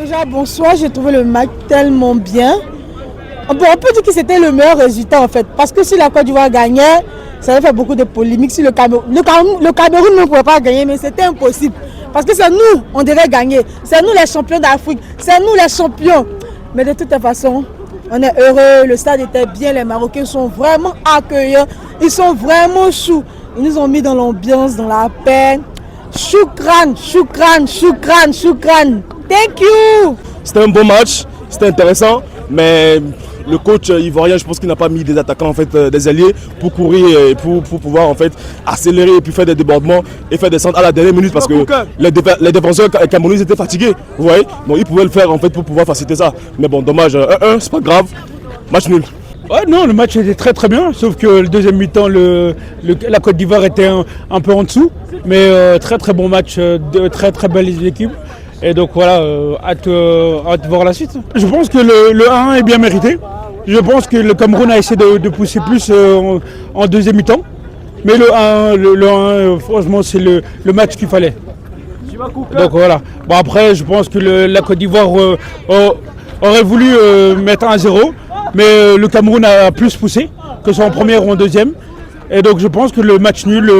Déjà, bonsoir, j'ai trouvé le match tellement bien. On peut dire que c'était le meilleur résultat en fait. Parce que si la Côte d'Ivoire gagnait, ça avait fait beaucoup de polémiques. Si le Cameroun ne pouvait pas gagner, mais c'était impossible. Parce que c'est nous, on devait gagner. C'est nous les champions d'Afrique. C'est nous les champions. Mais de toute façon, on est heureux. Le stade était bien. Les Marocains sont vraiment accueillants. Ils sont vraiment choux. Ils nous ont mis dans l'ambiance, dans la paix. Choukran, choukran, choukran, choukran. Thank you. C'était un bon match. C'était intéressant. Mais le coach ivoirien, je pense qu'il n'a pas mis des attaquants, en fait, des alliés pour courir et pour pouvoir en fait accélérer et puis faire des débordements et faire des centres à la dernière minute parce que les défenseurs camerounais étaient fatigués, vous voyez. Donc ils pouvaient le faire en fait pour pouvoir faciliter ça. Mais bon, dommage, 1-1, c'est pas grave, match nul. Ouais, non, le match était très très bien, sauf que le deuxième mi-temps, la Côte d'Ivoire était un peu en dessous. Mais très très bon match, de très très belles équipes. Et donc voilà, hâte de voir la suite. Je pense que le 1-1 est bien mérité. Je pense que le Cameroun a essayé de pousser plus en deuxième mi-temps. Mais le 1-1, franchement, c'est le match qu'il fallait. Donc voilà. Bon, après, je pense que la Côte d'Ivoire aurait voulu mettre 1-0. Mais le Cameroun a plus poussé, que ce soit en première ou en deuxième. Et donc je pense que le match nul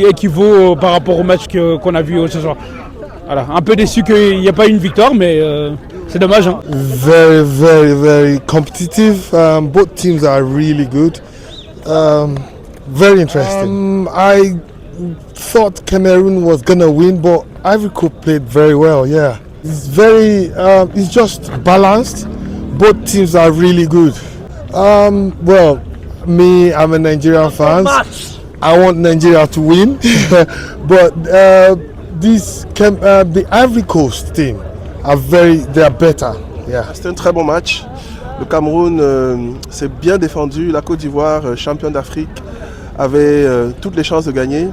équivaut par rapport au match qu'on a vu ce soir. Voilà, un peu déçu qu'il n'y a pas eu une victoire, mais c'est dommage. Hein. Very, very, very competitive. Both teams are really good. Very interesting. I thought Cameroon was gonna win, but Ivory Coast played very well. Yeah, it's just balanced. Both teams are really good. Well, me, I'm a Nigerian fan. I want Nigeria to win, but the Ivory Coast team they are better. Yeah. C'était un très bon match. Le Cameroun s'est bien défendu. La Côte d'Ivoire, champion d'Afrique, avait toutes les chances de gagner.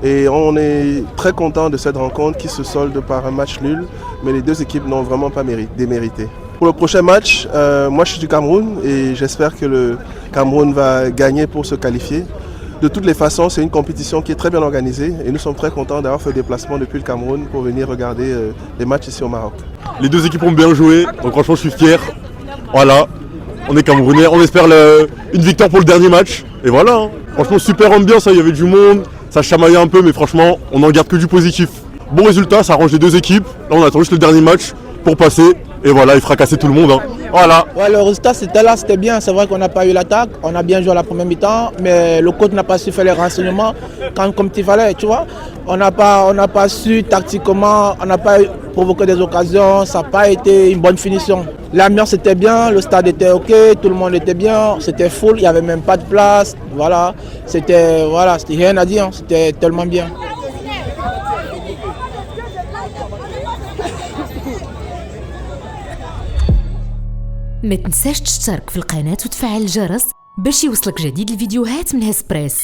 Et on est très content de cette rencontre qui se solde par un match nul. Mais les deux équipes n'ont vraiment pas démérité. Pour le prochain match, moi je suis du Cameroun et j'espère que le Cameroun va gagner pour se qualifier. De toutes les façons, c'est une compétition qui est très bien organisée et nous sommes très contents d'avoir fait le déplacement depuis le Cameroun pour venir regarder les matchs ici au Maroc. Les deux équipes ont bien joué, donc franchement je suis fier. Voilà, on est Camerounais, on espère une victoire pour le dernier match. Et voilà, hein. Franchement super ambiance, il y avait du monde, ça chamaillait un peu mais franchement on n'en garde que du positif. Bon résultat, ça arrange les deux équipes. Là on attend juste le dernier match pour passer. Et voilà, il fracassait tout le monde. Hein. Voilà. Ouais, le résultat c'était bien. C'est vrai qu'on n'a pas eu l'attaque. On a bien joué à la première mi-temps, mais le coach n'a pas su faire les renseignements comme il fallait, tu vois. On n'a pas su tactiquement, on n'a pas provoqué des occasions. Ça n'a pas été une bonne finition. L'ambiance était bien, le stade était ok, tout le monde était bien. C'était full, il n'y avait même pas de place. Voilà, c'était rien à dire. C'était tellement bien. ما تنساش تشترك في القناة وتفعل الجرس باش يوصلك جديد الفيديوهات من هسبريس.